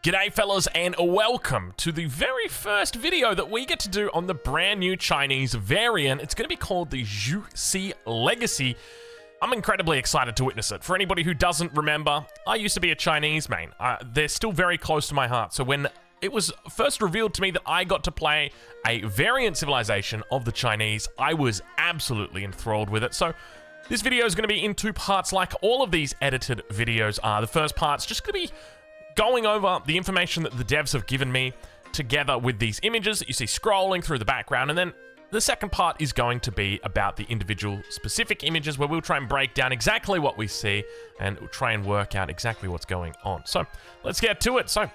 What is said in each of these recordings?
G'day fellas, and welcome to the very first video that we get to do on the brand new Chinese variant. It's going to be called the Zhuxi Legacy. I'm incredibly excited to witness it. For anybody who doesn't remember, I used to be a Chinese main. They're still very close to my heart. So when it was first revealed to me that I got to play a variant civilization of the Chinese, I was absolutely enthralled with it. So this video is going to be in two parts like all of these edited videos are. The first part's just going to be going over the information that the devs have given me together with these images that you see scrolling through the background, and then the second part is going to be about the individual specific images where we'll try and break down exactly what we see and we'll try and work out exactly what's going on. So let's get to it. So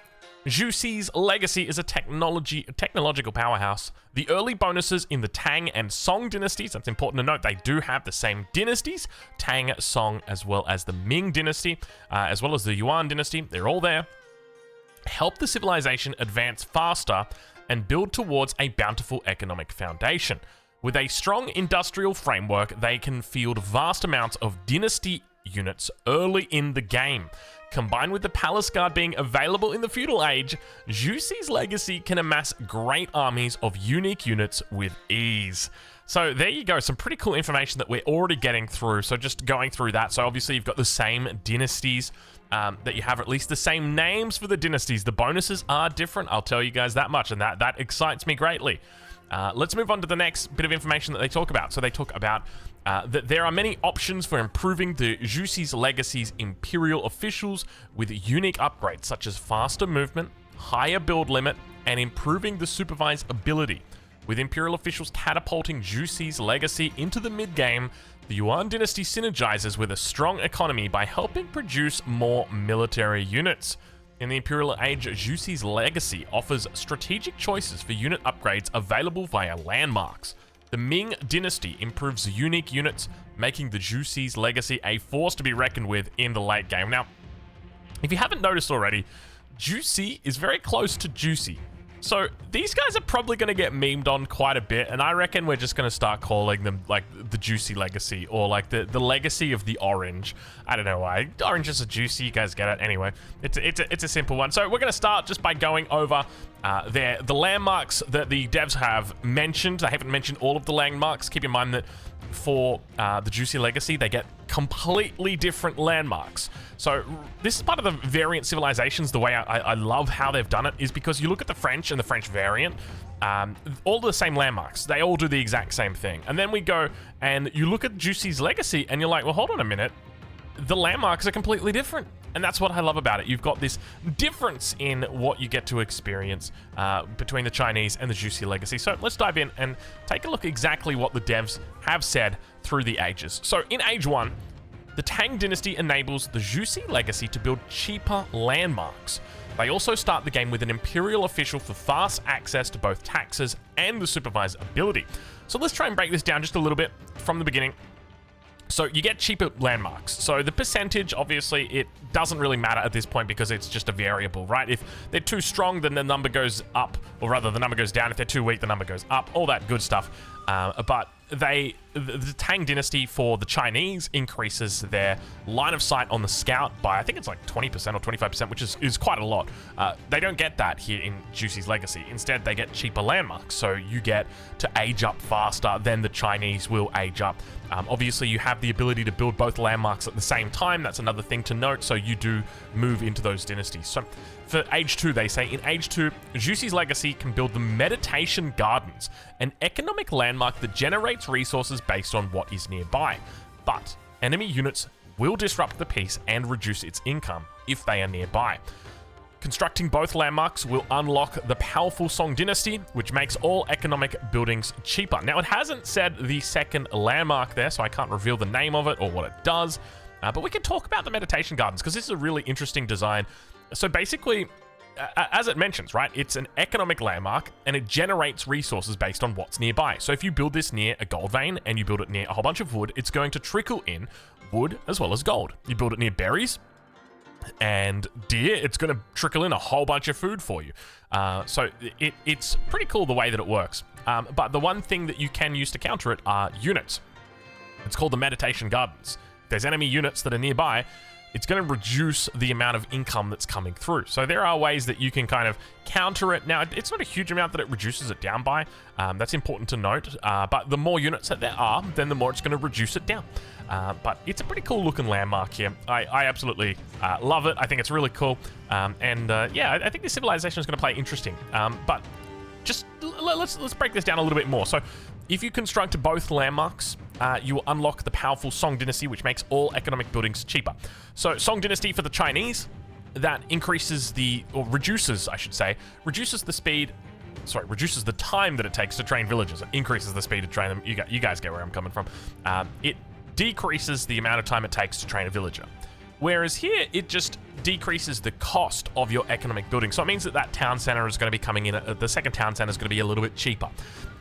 Zhuxi's Legacy is a technological powerhouse. The early bonuses in the Tang and Song dynasties, that's important to note, they do have the same dynasties, Tang, Song, as well as the Ming dynasty, as well as the Yuan dynasty, they're all there, help the civilization advance faster and build towards a bountiful economic foundation. With a strong industrial framework, they can field vast amounts of dynasty units early in the game. Combined with the Palace Guard being available in the feudal age, Zhuxi's Legacy can amass great armies of unique units with ease. So there you go, some pretty cool information that we're already getting through. So just going through that, so obviously you've got the same dynasties, that you have at least the same names for the dynasties. The bonuses are different, I'll tell you guys that much, and that excites me greatly. Let's move on to the next bit of information that they talk about. So they talk about that there are many options for improving the Zhuxi's Legacy's Imperial officials with unique upgrades such as faster movement, higher build limit, and improving the supervised ability. With Imperial officials catapulting Zhuxi's Legacy into the mid-game, the Yuan dynasty synergizes with a strong economy by helping produce more military units. In the Imperial Age, Zhuxi's Legacy offers strategic choices for unit upgrades available via landmarks. The Ming dynasty improves unique units, making the Zhuxi's Legacy a force to be reckoned with in the late game. Now, if you haven't noticed already, Zhuxi is very close to Juicy. So these guys are probably going to get memed on quite a bit, and I reckon we're just going to start calling them like the Juicy Legacy, or like the Legacy of the Orange. I don't know why. Orange is a Juicy, you guys get it. Anyway, it's a simple one. So we're going to start just by going over the landmarks that the devs have mentioned. They haven't mentioned all of the landmarks. Keep in mind that for the Zhuxi Legacy, they get completely different landmarks. So this is part of the variant civilizations. The way I love how they've done it is because you look at the French and the French variant, all the same landmarks. They all do the exact same thing. And then we go and you look at Zhuxi's Legacy and you're like, well, hold on a minute. The landmarks are completely different. And that's what I love about it. You've got this difference in what you get to experience between the Chinese and the Zhuxi Legacy. So let's dive in and take a look exactly what the devs have said through the ages. So in Age 1, the Tang dynasty enables the Zhuxi Legacy to build cheaper landmarks. They also start the game with an Imperial official for fast access to both taxes and the supervised ability. So let's try and break this down just a little bit from the beginning. So you get cheaper landmarks. So the percentage, obviously, it doesn't really matter at this point because it's just a variable, right? If they're too strong, then the number goes up, or rather the number goes down. If they're too weak, the number goes up, all that good stuff. But the Tang dynasty for the Chinese increases their line of sight on the scout by, I think it's like 20% or 25%, which is quite a lot. They don't get that here in Zhuxi's Legacy. Instead, they get cheaper landmarks. So you get to age up faster than the Chinese will age up. Obviously, you have the ability to build both landmarks at the same time. That's another thing to note. So you do move into those dynasties. So for Age 2, they say, in Age 2, Zhuxi's Legacy can build the Meditation Gardens, an economic landmark that generates resources based on what is nearby. But enemy units will disrupt the peace and reduce its income if they are nearby. Constructing both landmarks will unlock the powerful Song dynasty, which makes all economic buildings cheaper. Now, it hasn't said the second landmark there, so I can't reveal the name of it or what it does, but we can talk about the Meditation Gardens because this is a really interesting design. So basically, as it mentions, right, it's an economic landmark and it generates resources based on what's nearby. So if you build this near a gold vein and you build it near a whole bunch of wood, it's going to trickle in wood as well as gold. You build it near berries and deer, it's going to trickle in a whole bunch of food for you. So it's pretty cool the way that it works. But the one thing that you can use to counter it are units. It's called the Meditation Gardens. If there's enemy units that are nearby, it's going to reduce the amount of income that's coming through. So there are ways that you can kind of counter it. Now, it's not a huge amount that it reduces it down by. That's important to note. But the more units that there are, then the more it's going to reduce it down. But it's a pretty cool looking landmark here. I absolutely love it. I think it's really cool. Yeah, I think the civilization is going to play interesting. But just let's break this down a little bit more. So if you construct both landmarks, you will unlock the powerful Song Dynasty, which makes all economic buildings cheaper. So Song Dynasty for the Chinese, that increases or reduces, I should say, reduces the time that it takes to train villagers. It increases the speed to train them. You guys get where I'm coming from. It decreases the amount of time it takes to train a villager. Whereas here, it just decreases the cost of your economic building. So it means that town center is going to be coming in, the second town center is going to be a little bit cheaper.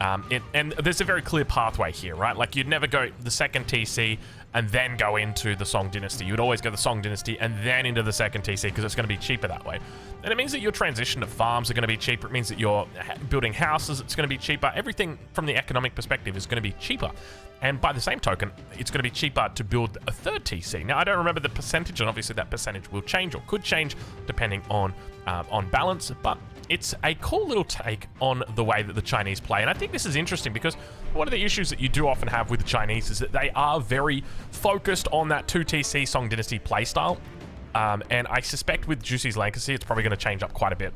And there's a very clear pathway here, right? Like you'd never go the second TC and then go into the Song Dynasty. You'd always go the Song Dynasty and then into the second TC because it's going to be cheaper that way. And it means that your transition to farms are going to be cheaper. It means that you're building houses, it's going to be cheaper. Everything from the economic perspective is going to be cheaper. And by the same token, it's going to be cheaper to build a third TC. Now, I don't remember the percentage, and obviously that percentage will change or could change depending on balance, but it's a cool little take on the way that the Chinese play. And I think this is interesting because one of the issues that you do often have with the Chinese is that they are very focused on that 2TC Song Dynasty playstyle. And I suspect with Juicy's Legacy, it's probably going to change up quite a bit.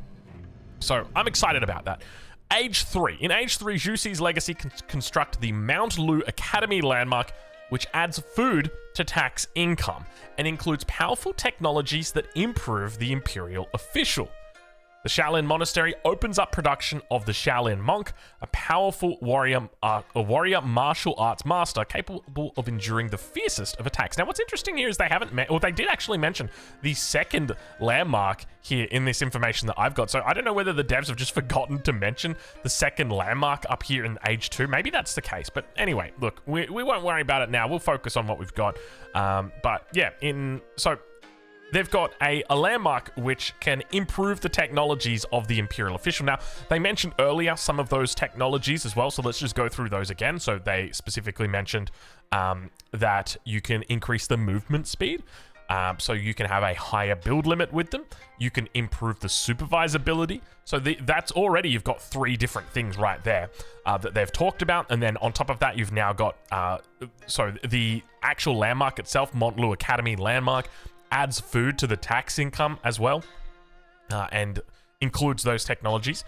So I'm excited about that. Age 3. In Age 3, Juicy's Legacy can construct the Mount Lu Academy landmark, which adds food to tax income and includes powerful technologies that improve the Imperial official. The Shaolin Monastery opens up production of the Shaolin Monk, a powerful warrior martial arts master capable of enduring the fiercest of attacks. Now, what's interesting here is they haven't they did actually mention the second landmark here in this information that I've got. So I don't know whether the devs have just forgotten to mention the second landmark up here in Age 2. Maybe that's the case. But anyway, look, we won't worry about it now. We'll focus on what we've got. But yeah, they've got a landmark which can improve the technologies of the Imperial official. Now, they mentioned earlier some of those technologies as well, so let's just go through those again. So they specifically mentioned that you can increase the movement speed. So you can have a higher build limit with them. You can improve the supervisability. So that's already, you've got 3 different things right there that they've talked about. And then on top of that, you've now got, the actual landmark itself, Mount Lu Academy landmark, adds food to the tax income as well, and includes those technologies.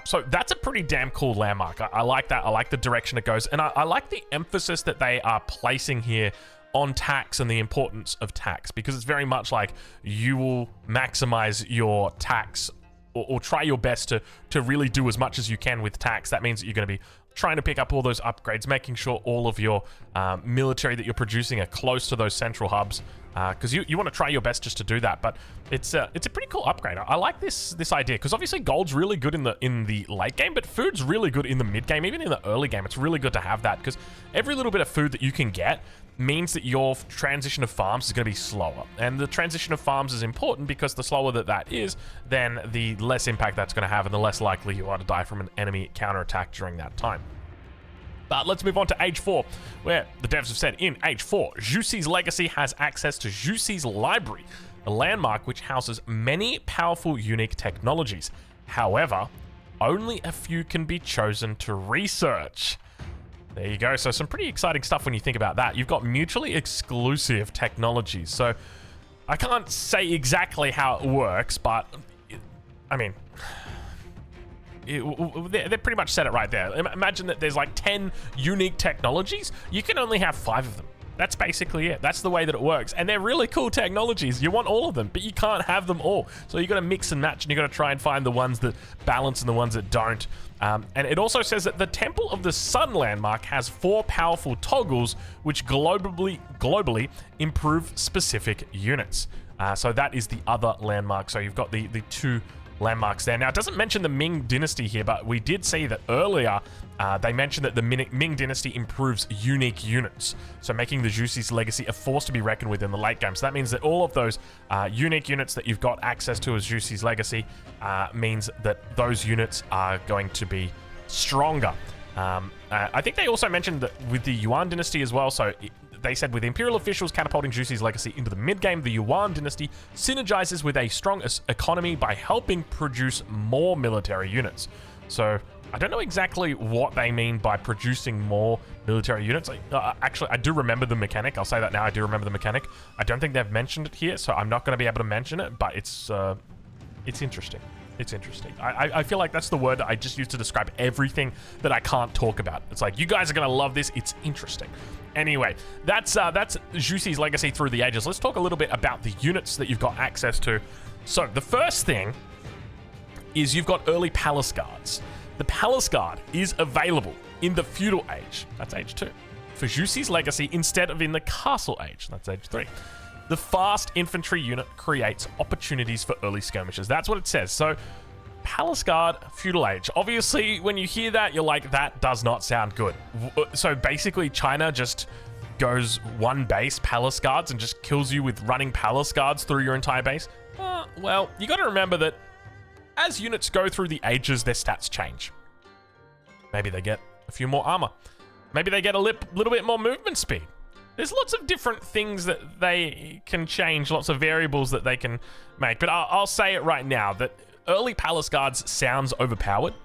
So that's a pretty damn cool landmark. I like that. I like the direction it goes. And I like the emphasis that they are placing here on tax and the importance of tax, because it's very much like you will maximize your tax or try your best to really do as much as you can with tax. That means that you're going to be trying to pick up all those upgrades, making sure all of your military that you're producing are close to those central hubs, because you want to try your best just to do that. But it's a pretty cool upgrade. I like this idea, because obviously gold's really good in the late game, but food's really good in the mid game. Even in the early game, it's really good to have that, because every little bit of food that you can get means that your transition of farms is going to be slower. And the transition of farms is important because the slower that is, then the less impact that's going to have and the less likely you are to die from an enemy counterattack during that time. But let's move on to Age 4, where the devs have said in Age 4, Juicy's Legacy has access to Juicy's Library, a landmark which houses many powerful unique technologies. However, only a few can be chosen to research. There you go. So some pretty exciting stuff when you think about that. You've got mutually exclusive technologies. So I can't say exactly how it works, but I mean, they pretty much said it right there. Imagine that there's like 10 unique technologies. You can only have 5 of them. That's basically it. That's the way that it works. And they're really cool technologies. You want all of them, but you can't have them all. So you got to mix and match, and you got to try and find the ones that balance and the ones that don't. And it also says that the Temple of the Sun landmark has 4 powerful toggles, which globally improve specific units. So that is the other landmark. So you've got the 2 landmarks there. Now, it doesn't mention the Ming Dynasty here, but we did see that earlier they mentioned that the Ming Dynasty improves unique units, so making the Juicy's Legacy a force to be reckoned with in the late game. So that means that all of those unique units that you've got access to as Juicy's Legacy means that those units are going to be stronger. I think they also mentioned that with the Yuan Dynasty as well, so they said with Imperial officials catapulting Jussi's legacy into the mid-game, the Yuan dynasty synergizes with a strong economy by helping produce more military units. So I don't know exactly what they mean by producing more military units. Actually, I do remember the mechanic. I'll say that now. I do remember the mechanic. I don't think they've mentioned it here, so I'm not going to be able to mention it, but it's interesting. It's interesting. I feel like that's the word that I just used to describe everything that I can't talk about. It's like, you guys are going to love this. It's interesting. Anyway, that's Jussi's legacy through the ages. Let's talk a little bit about the units that you've got access to. So the first thing is you've got early palace guards. The palace guard is available in the feudal age. That's age 2. For Jussi's legacy instead of in the castle age. That's age 3. The fast infantry unit creates opportunities for early skirmishes. That's what it says. So, Palace Guard, feudal age. Obviously, when you hear that, you're like, that does not sound good. So basically, China just goes one base, Palace Guards, and just kills you with running Palace Guards through your entire base. Well, you got to remember that as units go through the ages, their stats change. Maybe they get a few more armor. Maybe they get a little bit more movement speed. There's lots of different things that they can change, lots of variables that they can make. But I'll say it right now that early Palace Guards sounds overpowered.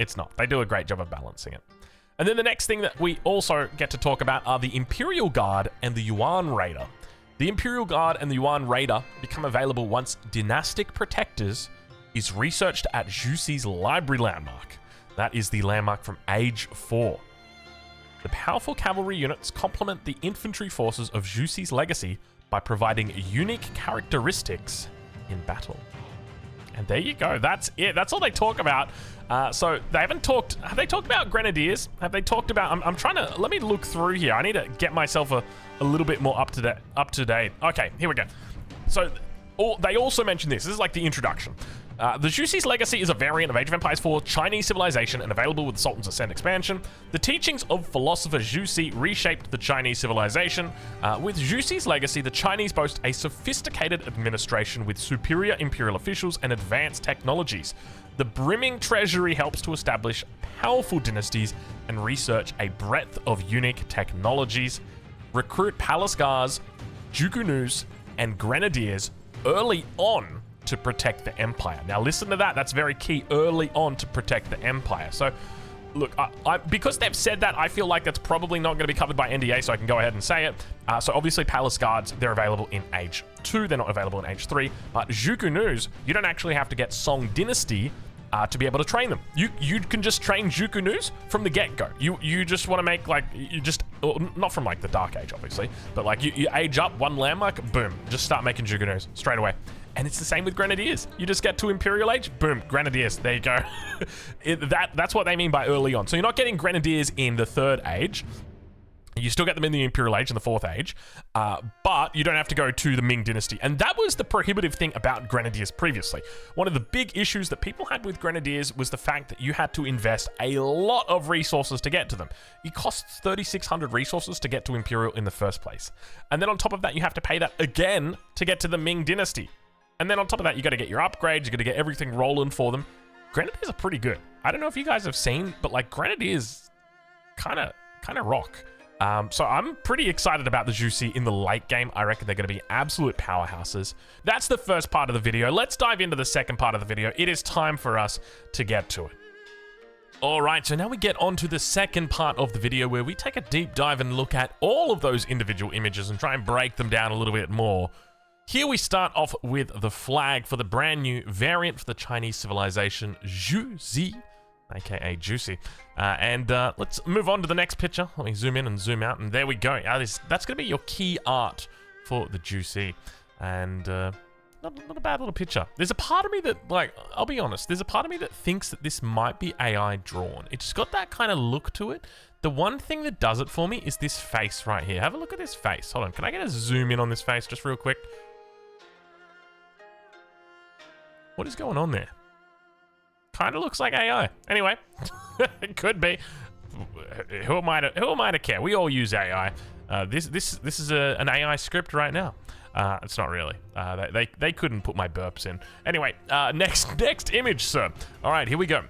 It's not. They do a great job of balancing it. And then the next thing that we also get to talk about are the Imperial Guard and the Yuan Raider. The Imperial Guard and the Yuan Raider become available once Dynastic Protectors is researched at Jussi's Library Landmark. That is the landmark from age 4. The powerful cavalry units complement the infantry forces of Jussi's legacy by providing unique characteristics in battle. And there you go. That's it. That's all they talk about. So they haven't talked. Have they talked about grenadiers? Have they talked about? I'm trying to. Let me look through here. I need to get myself a little bit more up to date. Okay, here we go. So they also mentioned this. This is like the introduction. The Jussi's legacy is a variant of Age of Empires 4 Chinese civilization and available with the Sultan's Ascent expansion. The teachings of philosopher Jussi reshaped the Chinese civilization. With Jussi's legacy, the Chinese boast a sophisticated administration with superior imperial officials and advanced technologies. The brimming treasury helps to establish powerful dynasties and research a breadth of unique technologies. Recruit palace guards, jukunus, and grenadiers early on to protect the empire. Now listen to that. That's very key. Early on to protect the empire. So look, because they've said that, I feel like that's probably not going to be covered by NDA, so I can go ahead and say it. So obviously Palace Guards, they're available in age 2. They're not available in age 3. But Jukunus, you don't actually have to get Song Dynasty to be able to train them. You can just train Jukunus from the get-go. You just want to make, like, not from like the Dark Age, obviously, but like you age up one landmark, boom, just start making Jukunus straight away. And it's the same with Grenadiers. You just get to Imperial Age, boom, Grenadiers, there you go. That's what they mean by early on. So you're not getting Grenadiers in the 3rd Age. You still get them in the Imperial Age and the 4th Age, but you don't have to go to the Ming Dynasty. And that was the prohibitive thing about Grenadiers previously. One of the big issues that people had with Grenadiers was the fact that you had to invest a lot of resources to get to them. It costs 3,600 resources to get to Imperial in the first place. And then on top of that, you have to pay that again to get to the Ming Dynasty. And then on top of that, you got to get your upgrades, you got to get everything rolling for them. Grenadiers are pretty good. I don't know if you guys have seen, but like Grenadiers kind of rock. So I'm pretty excited about the Jussi in the late game. I reckon they're going to be absolute powerhouses. That's the first part of the video. Let's dive into the second part of the video. It is time for us to get to it. All right, so now we get on to the second part of the video where we take a deep dive and look at all of those individual images and try and break them down a little bit more. Here we start off with the flag for the brand new variant for the Chinese civilization, Jussi, aka Jussi. Let's move on to the next picture. Let me zoom in and zoom out, and there we go. That's going to be your key art for the Jussi. And not a bad little picture. There's a part of me that, like, I'll be honest, there's a part of me that thinks that this might be AI drawn. It's got that kind of look to it. The one thing that does it for me is this face right here. Have a look at this face. Hold on, can I get a zoom in on this face just real quick? What is going on there? Kind of looks like AI. Anyway, it could be. Who am I to care? We all use AI. This is an AI script right now. It's not really. They couldn't put my burps in. Anyway, next image, sir. All right, here we go.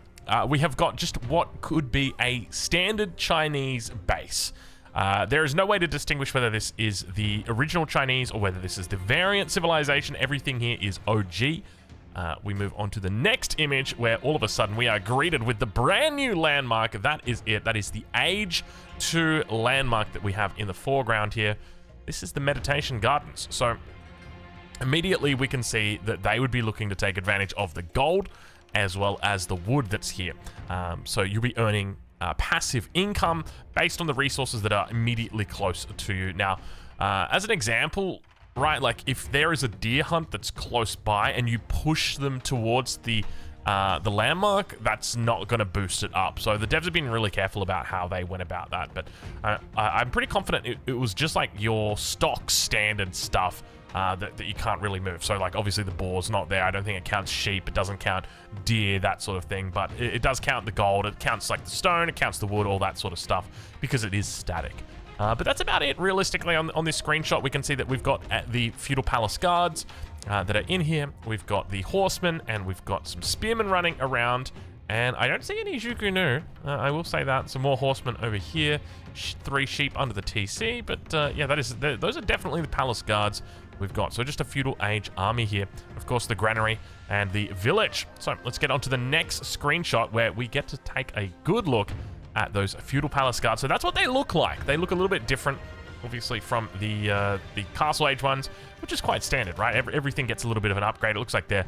We have got just what could be a standard Chinese base. There is no way to distinguish whether this is the original Chinese or whether this is the variant civilization. Everything here is OG. We move on to the next image where all of a sudden we are greeted with the brand new landmark. That is it. That is the Age 2 landmark that we have in the foreground here. This is the Meditation Gardens. So immediately we can see that they would be looking to take advantage of the gold as well as the wood that's here. So you'll be earning passive income based on the resources that are immediately close to you. Now, as an example, right, like if there is a deer hunt that's close by and you push them towards the landmark, that's not going to boost it up. So the devs have been really careful about how they went about that. But I'm pretty confident it was just like your stock standard stuff that you can't really move. So like obviously the boar's not there. I don't think it counts sheep. It doesn't count deer, that sort of thing. But it does count the gold. It counts like the stone. It counts the wood, all that sort of stuff because it is static. But that's about it. Realistically, on this screenshot, we can see that we've got the feudal palace guards that are in here. We've got the horsemen, and we've got some spearmen running around. And I don't see any Zhuge-Nu. I will say that. Some more horsemen over here. 3 sheep under the TC. But yeah, those are definitely the palace guards we've got. So just a feudal age army here. Of course, the granary and the village. So let's get on to the next screenshot where we get to take a good look at those feudal palace guards. So that's what they look like. They look a little bit different, obviously, from the castle age ones, which is quite standard, right? Everything gets a little bit of an upgrade. It looks like their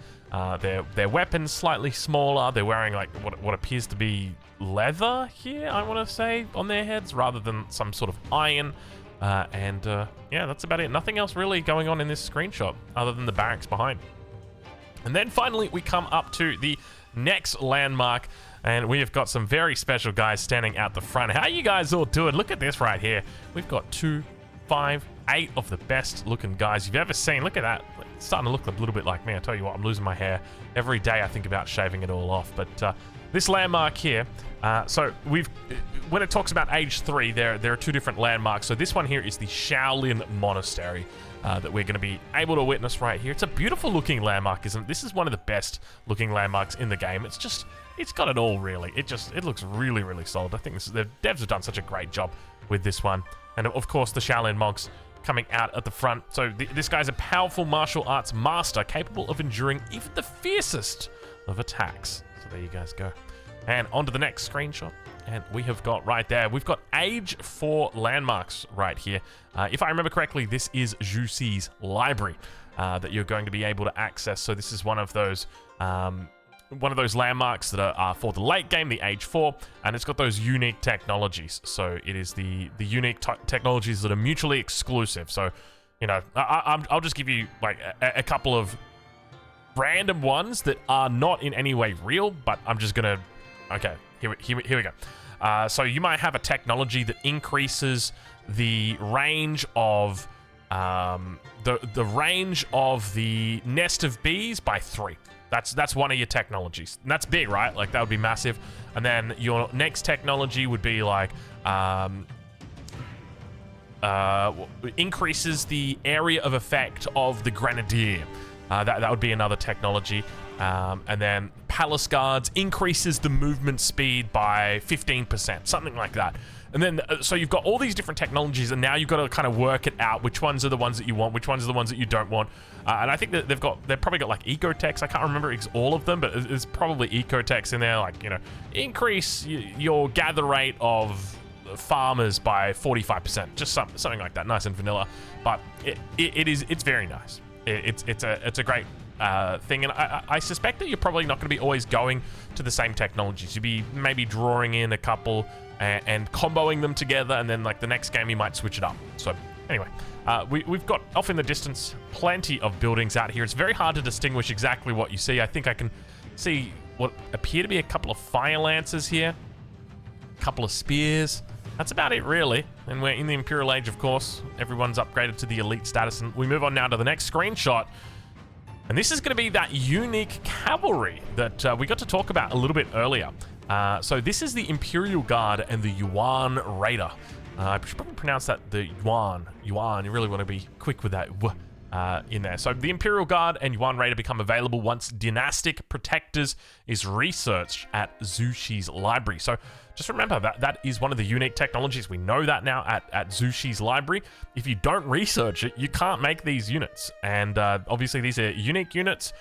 weapons slightly smaller. They're wearing like what appears to be leather here, I want to say, on their heads rather than some sort of iron. Yeah, that's about it. Nothing else really going on in this screenshot other than the barracks behind. And then finally, we come up to the next landmark, and we have got some very special guys standing out the front. How you guys all doing? Look at this right here. We've got 2, 5, 8 of the best looking guys you've ever seen. Look at that. It's starting to look a little bit like me. I tell you what, I'm losing my hair. Every day I think about shaving it all off. But this landmark here, so when it talks about age 3, there are 2 different landmarks. So this one here is the Shaolin Monastery that we're going to be able to witness right here. It's a beautiful looking landmark, isn't it? This is one of the best looking landmarks in the game. It's got it all, really. It looks really, really solid. I think the devs have done such a great job with this one. And of course, the Shaolin monks coming out at the front. So this guy's a powerful martial arts master capable of enduring even the fiercest of attacks. So there you guys go. And on to the next screenshot. And we have got right there, we've got age 4 landmarks right here. If I remember correctly, this is Zhu Ci's library that you're going to be able to access. So this is one of those landmarks that are for the late game, the age 4, and it's got those unique technologies. So it is the unique technologies that are mutually exclusive. So, you know, I'll just give you like a couple of random ones that are not in any way real, but I'm just gonna. Okay, here we go. So you might have a technology that increases the range of the range of the nest of bees by 3. That's one of your technologies. And that's big, right? Like that would be massive. And then your next technology would be like increases the area of effect of the grenadier. That would be another technology. And then Palace Guards increases the movement speed by 15%, something like that. And then, so you've got all these different technologies, and now you've got to kind of work it out, which ones are the ones that you want, which ones are the ones that you don't want. And I think that they've probably got like ecotechs. I can't remember all of them, but there's probably ecotechs in there, like, you know, increase your gather rate of farmers by 45%, just something like that, nice and vanilla. But it's very nice. It's a great thing, and I suspect that you're probably not going to be always going to the same technologies. You'll be maybe drawing in a couple and comboing them together, and then like the next game you might switch it up. So anyway, we've got off in the distance plenty of buildings out here. It's very hard to distinguish exactly what you see. I think I can see what appear to be a couple of fire lancers here, a couple of spears. That's about it, really. And we're in the Imperial Age, of course. Everyone's upgraded to the elite status, and we move on now to the next screenshot. And this is going to be that unique cavalry that we got to talk about a little bit earlier. So this is the Imperial Guard and the Yuan Raider. I should probably pronounce that the Yuan. You really want to be quick with that. in there. So the Imperial Guard and Yuan Raider become available once Dynastic Protectors is researched at Zushi's library. So just remember that is one of the unique technologies. We know that now at Zushi's library. If you don't research it, you can't make these units. And obviously these are unique units.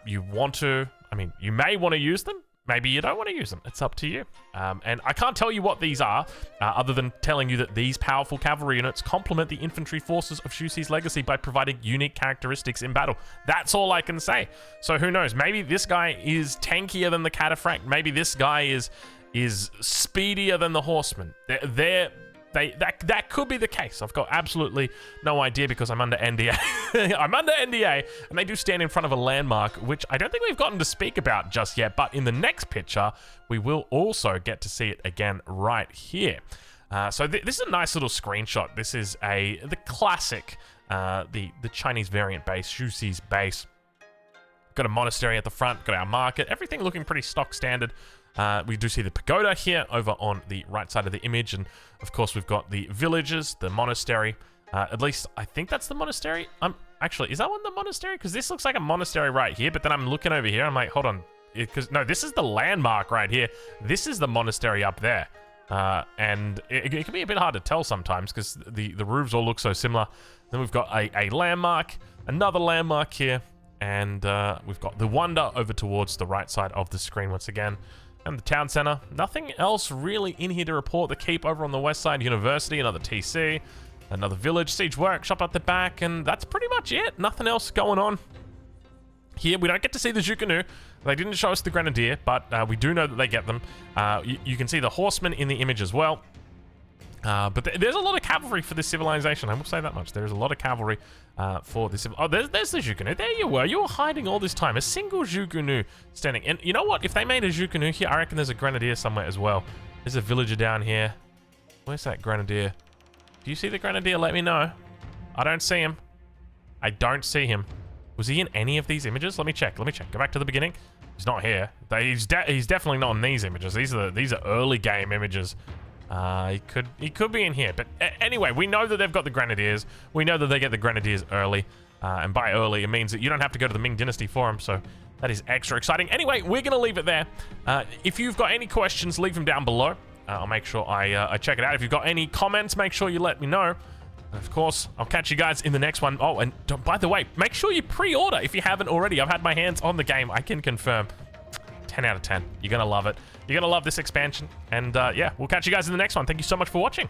You want to, I mean, you may want to use them. Maybe you don't want to use them. It's up to you. And I can't tell you what these are, other than telling you that these powerful cavalry units complement the infantry forces of Zushi's legacy by providing unique characteristics in battle. That's all I can say. So who knows? Maybe this guy is tankier than the cataphract. Maybe this guy is speedier than the horseman. That could be the case. I've got absolutely no idea because I'm under NDA. I'm under NDA, and they do stand in front of a landmark, which I don't think we've gotten to speak about just yet, but in the next picture, we will also get to see it again right here. So this is a nice little screenshot. This is the classic, the Chinese variant base, Zushi's base. Got a monastery at the front, got our market, everything looking pretty stock standard. We do see the pagoda here over on the right side of the image, and of course we've got the villages, the monastery. At least I think that's the monastery. Actually, is that one the monastery? Because this looks like a monastery right here, but then I'm looking over here, I'm like, hold on, because no, this is the landmark right here. This is the monastery up there, and it can be a bit hard to tell sometimes because the roofs all look so similar. Then we've got a landmark, another landmark here, and we've got the wonder over towards the right side of the screen once again. And the town center. Nothing else really in here to report. The keep over on the west side, university, another TC, another village, siege workshop at the back, and that's pretty much it. Nothing else going on here. We don't get to see the Zhuge-Nu. They didn't show us the grenadier, but we do know that they get them. You can see the horsemen in the image as well. But there's a lot of cavalry for this civilization. I will say that much. There's a lot of cavalry for this. Oh, there's the Zhuge-Nu. There you were. You were hiding all this time. A single Zhuge-Nu standing. And you know what? If they made a Zhuge-Nu here, I reckon there's a grenadier somewhere as well. There's a villager down here. Where's that grenadier? Do you see the grenadier? Let me know. I don't see him. I don't see him. Was he in any of these images? Let me check. Let me check. Go back to the beginning. He's not here. He's definitely not in these images. These are early game images. He could be in here, but anyway, we know that they've got the grenadiers. We know that they get the grenadiers early, and by early it means that you don't have to go to the Ming Dynasty for them, so that is extra exciting. Anyway, we're gonna leave it there. If you've got any questions, leave them down below. I'll make sure I check it out. If you've got any comments, make sure you let me know. And of course, I'll catch you guys in the next one. Oh, and by the way, make sure you pre-order if you haven't already. I've had my hands on the game. I can confirm. 10 out of 10. You're gonna love it. You're gonna love this expansion. And yeah, we'll catch you guys in the next one. Thank you so much for watching.